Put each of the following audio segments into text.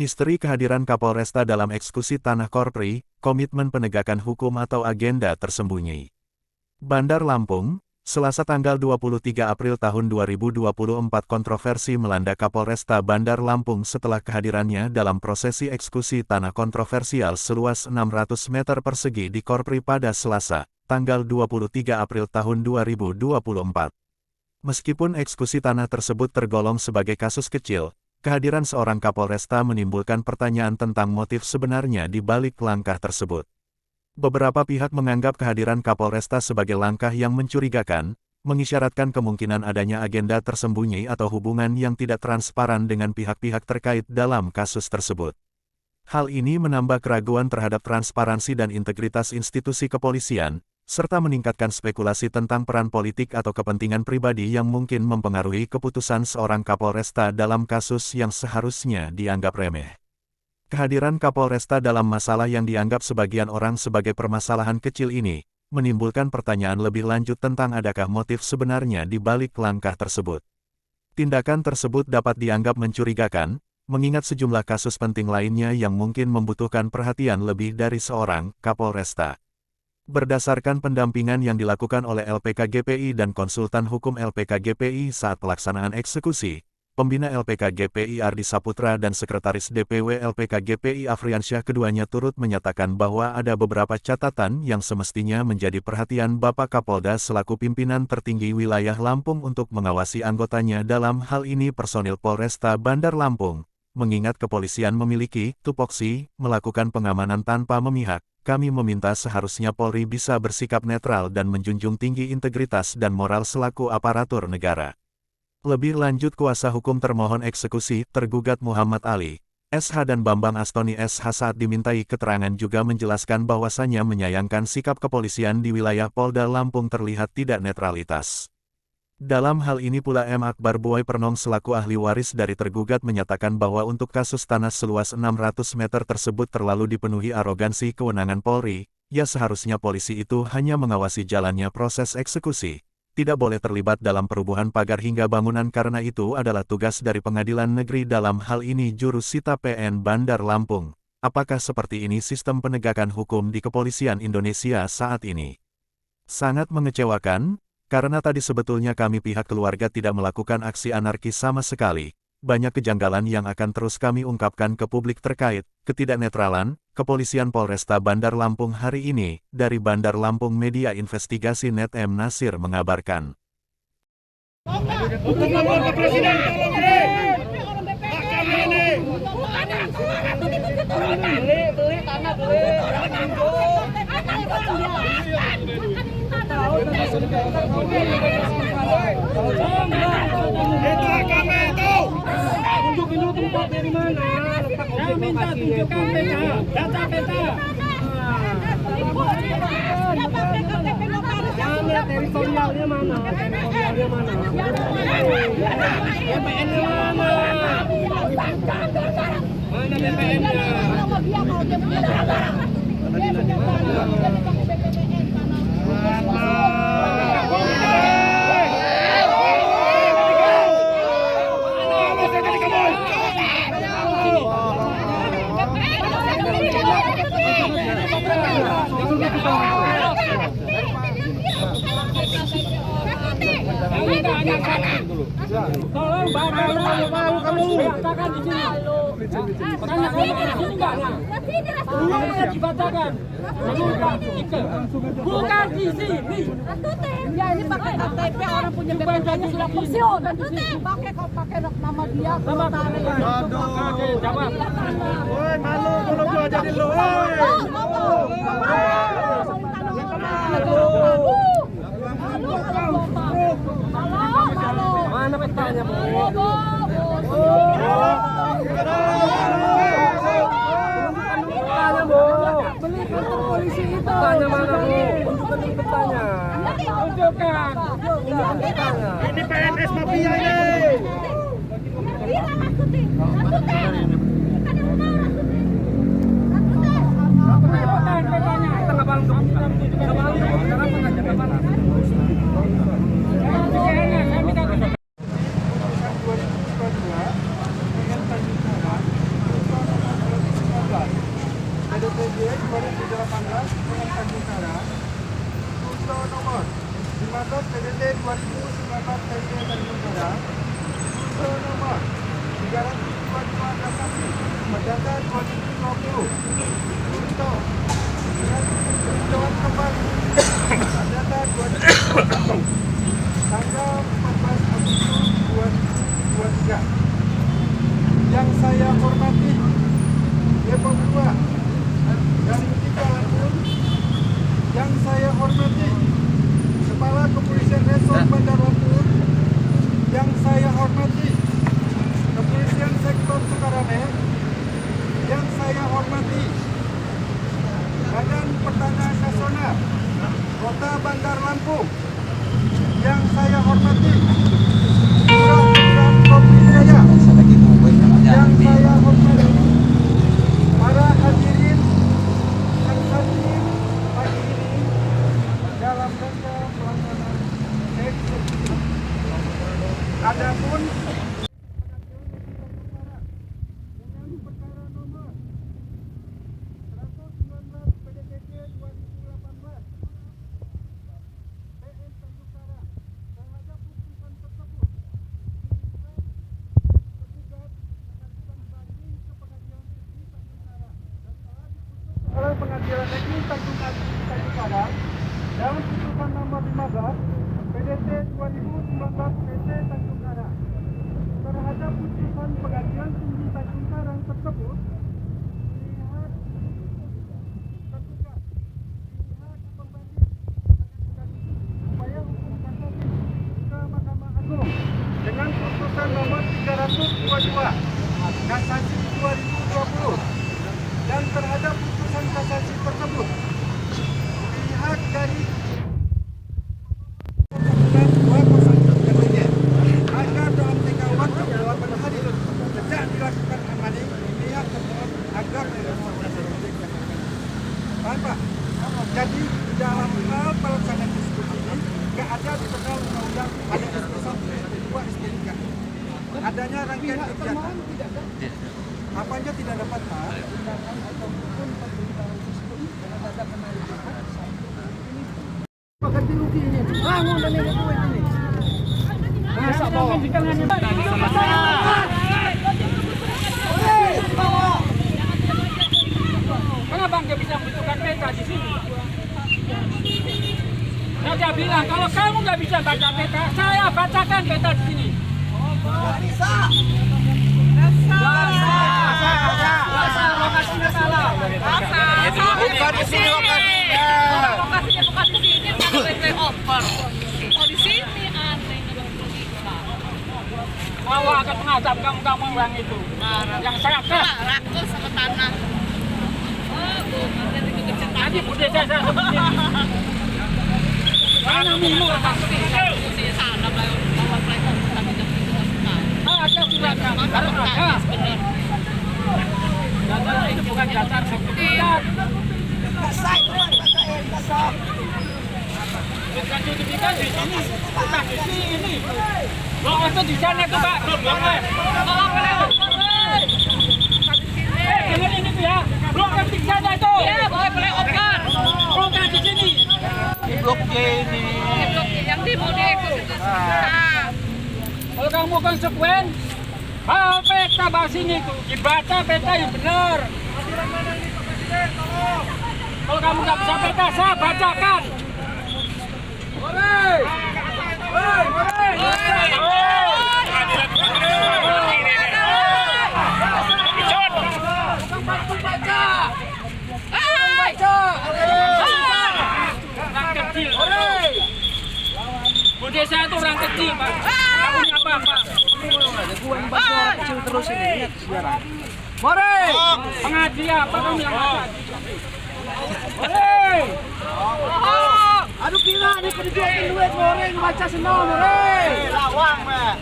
Misteri kehadiran Kapolresta dalam eksekusi Tanah Korpri, komitmen penegakan hukum atau agenda tersembunyi. Bandar Lampung, Selasa tanggal 23 April tahun 2024 kontroversi melanda Kapolresta Bandar Lampung setelah kehadirannya dalam prosesi eksekusi tanah kontroversial seluas 600 meter persegi di Korpri pada Selasa, tanggal 23 April tahun 2024. Meskipun eksekusi tanah tersebut tergolong sebagai kasus kecil, kehadiran seorang Kapolresta menimbulkan pertanyaan tentang motif sebenarnya di balik langkah tersebut. Beberapa pihak menganggap kehadiran Kapolresta sebagai langkah yang mencurigakan, mengisyaratkan kemungkinan adanya agenda tersembunyi atau hubungan yang tidak transparan dengan pihak-pihak terkait dalam kasus tersebut. Hal ini menambah keraguan terhadap transparansi dan integritas institusi kepolisian, serta meningkatkan spekulasi tentang peran politik atau kepentingan pribadi yang mungkin mempengaruhi keputusan seorang Kapolresta dalam kasus yang seharusnya dianggap remeh. Kehadiran Kapolresta dalam masalah yang dianggap sebagian orang sebagai permasalahan kecil ini, menimbulkan pertanyaan lebih lanjut tentang adakah motif sebenarnya di balik langkah tersebut. Tindakan tersebut dapat dianggap mencurigakan, mengingat sejumlah kasus penting lainnya yang mungkin membutuhkan perhatian lebih dari seorang Kapolresta. Berdasarkan pendampingan yang dilakukan oleh LPK GPI dan konsultan hukum LPK GPI saat pelaksanaan eksekusi, Pembina LPK GPI Ardi Saputra dan Sekretaris DPW LPK GPI Afriansyah keduanya turut menyatakan bahwa ada beberapa catatan yang semestinya menjadi perhatian Bapak Kapolda selaku pimpinan tertinggi wilayah Lampung untuk mengawasi anggotanya dalam hal ini personil Polresta Bandar Lampung. Mengingat kepolisian memiliki tupoksi melakukan pengamanan tanpa memihak, kami meminta seharusnya Polri bisa bersikap netral dan menjunjung tinggi integritas dan moral selaku aparatur negara. Lebih lanjut kuasa hukum termohon eksekusi, tergugat Muhammad Ali, SH dan Bambang Astoni SH saat dimintai keterangan juga menjelaskan bahwasannya menyayangkan sikap kepolisian di wilayah Polda Lampung terlihat tidak netralitas. Dalam hal ini pula M. Akbar Boy Pernong selaku ahli waris dari tergugat menyatakan bahwa untuk kasus tanah seluas 600 meter tersebut terlalu dipenuhi arogansi kewenangan Polri, ya seharusnya polisi itu hanya mengawasi jalannya proses eksekusi. Tidak boleh terlibat dalam perubuhan pagar hingga bangunan karena itu adalah tugas dari pengadilan negeri dalam hal ini Jurusita PN Bandar Lampung. Apakah seperti ini sistem penegakan hukum di kepolisian Indonesia saat ini? Sangat mengecewakan, karena tadi sebetulnya kami pihak keluarga tidak melakukan aksi anarkis sama sekali. Banyak kejanggalan yang akan terus kami ungkapkan ke publik terkait ketidaknetralan Kepolisian Polresta Bandar Lampung hari ini. Dari Bandar Lampung Media Investigasi Net M. Nasir mengabarkan. Untuk lapor ke Presiden, tolong ini. Mahkamah ini. Beli tanah, beli. Itu agama itu. Tunjukin dulu tempat dari mana. Saya minta tunjukkan peta, data peta. Mana teritorialnya mana? Teritorialnya mana? BPN-nya mana? Mana BPN-nya? Tolong kamu bacakan di sini. Tanya kamu di sini enggak? Belum dibacakan. Bukan di sini. Ya ini pakai KTP orang punya BPN-nya sudah pensiun. Pakai kok pakai nama dia. Nama aduh. Jawab. Woi, malu kalau gua jadi lu. Mana petanya, Bu? Petanya, Bu. Beli kantor polisi itu. Petanya mana, Bu? Tunjukkan petanya. Tunjukkan. Tunjukkan petanya. Ini PNS mafia ini. Anda nomor 322 kasasi pada 2020 untuk peninjauan kembali pada 2020 tanggal 14 Agustus 2023. Yang saya hormati Depok 2 dari 3 Lampung. Yang saya hormati Kepala Kepolisian Resort Bandar Lampung. Yang saya hormati Kepolisian Sektor Sukarame. Yang saya hormati Badan Pertanahan Nasional Kota Bandar Lampung. Yang saya hormati Peraturan Kopi Jaya. Yang saya hormati para hadirin yang hadir pagi ini dalam rangka pelaksanaan eksekusi. Adapun dengan perkara nomor 119 PDTT 2018 PN Tanjung terhadap putusan tersebut tergugat mengajukan banding ke pengadilan negeri Tanjung Karang dan telah diputus oleh pengadilan negeri Tanjung Karang dalam putusan nomor 15 PDT 2019 PT Tanjung Karang. Terhadap putusan pengadilan tinggi Tanjung Karang tersebut, pihak tergugat, pihak pembanding mengajukan upaya hukum kasasi ke Mahkamah Agung dengan putusan nomor 322 kasasi 2020, dan terhadap putusan kasasi tersebut pihak dari agar dalam tengah waktu 8 hari sejak dilakukan amanah pihak termohon agar Pak. Jadi dalam hal pelaksanaan diskusi ini tidak ada di tengah undang-undang ada SP1, SP2, SP3. Adanya rangkaian kegiatan. Apanya tidak dapat undangan ataupun pemberitahuan tersebut dan ada penelitian. Ini ganti rugi ini. Bangun dan ini duit ini. Masa bawa? Kenapa nggak bisa membutuhkan peta di sini? Saya bilang kalau kamu nggak bisa baca peta, saya bacakan peta di sini. Bisa. Lokasinya salah. Bukan di sini lokasinya. Lokasinya bukan di sini, karena flyover. Oh di sini aneh. Awak akan menghadap kamu orang itu. Yang serakah. Rakus sama tanah. Nanti budaya saya seperti ini. Mana mulu orang di sana bawa flyover tapi tidak bisa. Ada suratnya, harus ada. Datar itu bukan datar sertifikat. Kasih tuan, kasih. Bukan sertifikat di sini, bukan di sini. Lo itu di sana tuh Pak, boleh. Dengar ini tuh ya, blok yang di sana itu. Iya, boleh oper. Blok yang di sini. Blok C ini. Blok yang di Modek itu. Kalau kamu konsekuen, hal peta bahas ini tuh dibaca peta yang benar. Kalau kamu nggak bisa peta, saya bacakan. Boleh. Orang kecil. Budaya saya itu orang kecil, Pak. Nggak punya apa-apa. Gua yang bahas orang kecil terus ini, lihat sejarah. More, pengaji apa kamu yang bahas? More. Aduh gila, ini penjualan duit, more, baca senang, more. Lawang, Pak.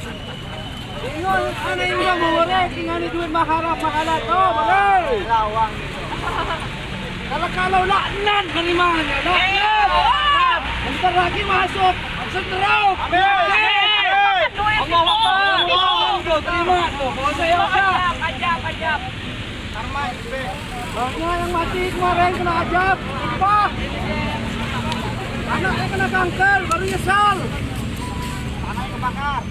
Ingat, aneh udah more, tinggal duit maharap tuh, more. Lawang. Kalau laknan dari mana? Laknan. Bentar lagi masuk. Seterau. Allah Akbar. Terima tuh. Kalau saya ajab. Armai. Banyak yang mati kemarin kena ajab. Apa? Anaknya kena kanker, baru nyesal. Anaknya kebakar.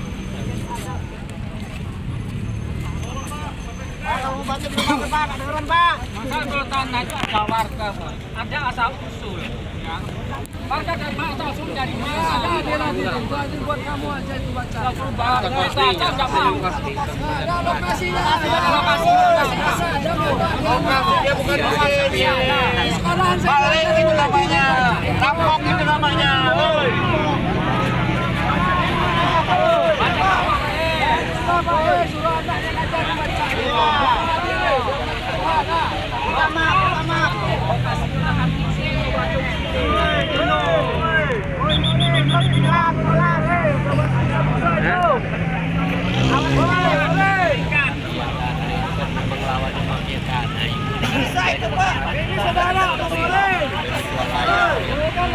Kalau baca di rumah Pak, kedengeran Pak. Masa kalau tanah itu ada warga, Pak. Ada asal usul. Ya. Warga dan asal usul dari mana? Ada nanti buat kamu aja itu baca. Ada lokasinya. Ada lokasinya. Dia bukan balik itu namanya. Rampok itu namanya.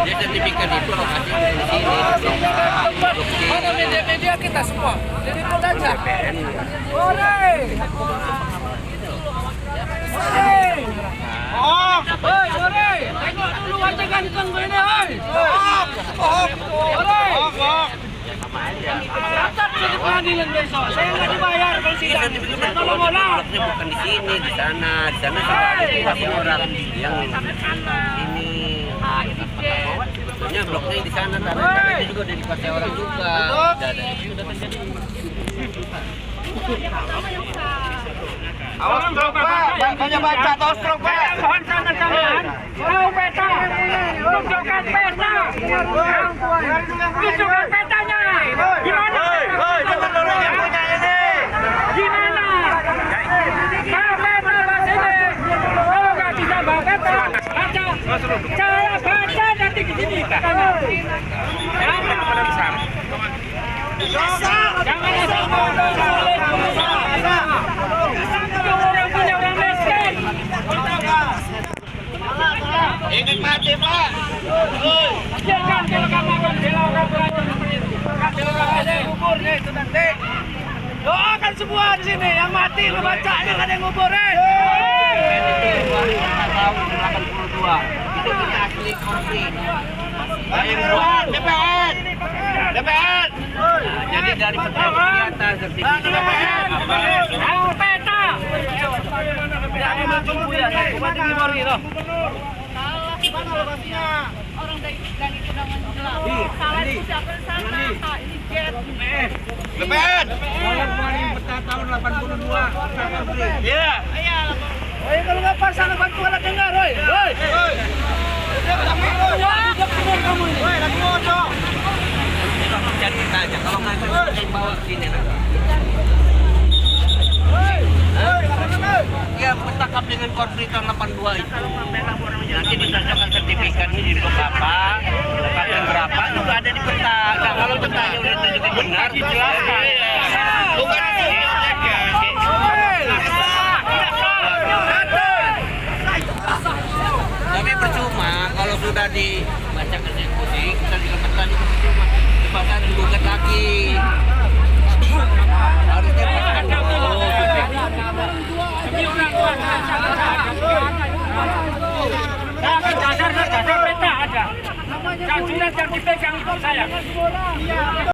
Dia sertifikat itu lokasinya di sini. Mana media-media kita semua? Jadi ikut aja. Tengok dulu aja ganteng gue ini, catat di pengadilan besok. Saya nggak dibayar kalau sidang. Tolong olah. Bloknya bukan di sini, di sana. Di sana sudah ada orang yang ini. Sebenarnya bloknya di sana, tapi itu juga udah dipakai orang juga. Sudah terjadi. Awas strok Pak, banyak baca atau strok Pak. Mohon sana kalian. Tahu peta. Tunjukkan peta. Tunjukkan petanya. Gimana? Jangan dorong yang punya ini. Gimana? Bawa peta Pak sini. Kalau nggak bisa bawa peta, baca. Saya baca nanti ke sini. Jangan asal ngomong. Orang punya orang miskin. Ingin mati Pak. Jangan kalau kamu akan bela orang belajar seperti itu. Bela orang ada yang ngubur nih itu nanti. Doakan semua di sini yang mati lu baca yang ada yang ngubur Tahun 82. Itu kita asli korpi. Yang buat DPR. DPR. Jadi dari pejabat di atas sertifikat Tahu peta. Jangan bertemu ya, cuma di memori loh. Mana lokasinya? Orang dari undangan jelas. Salah itu siapa di sana? Ini jet. DPR. Tahun 82. Iya. Kalau nggak pas sana bantu anak dengar, Roy. Lagi ngocok. Jadi kita aja kalau nggak yang bawa sini nanti. Ya bertakap dengan korpri tahun 82 itu. Nanti ditanyakan sertifikatnya di blok apa, blok yang berapa itu ada di peta. Nah kalau petanya udah tunjukin benar dijelaskan. Bukan tapi percuma kalau sudah dibacakan eksekusi kita juga petani percuma. Bahkan digugat lagi. Harusnya pasangan dulu. Dasar peta ada. Yang sudah yang dipegang itu saya.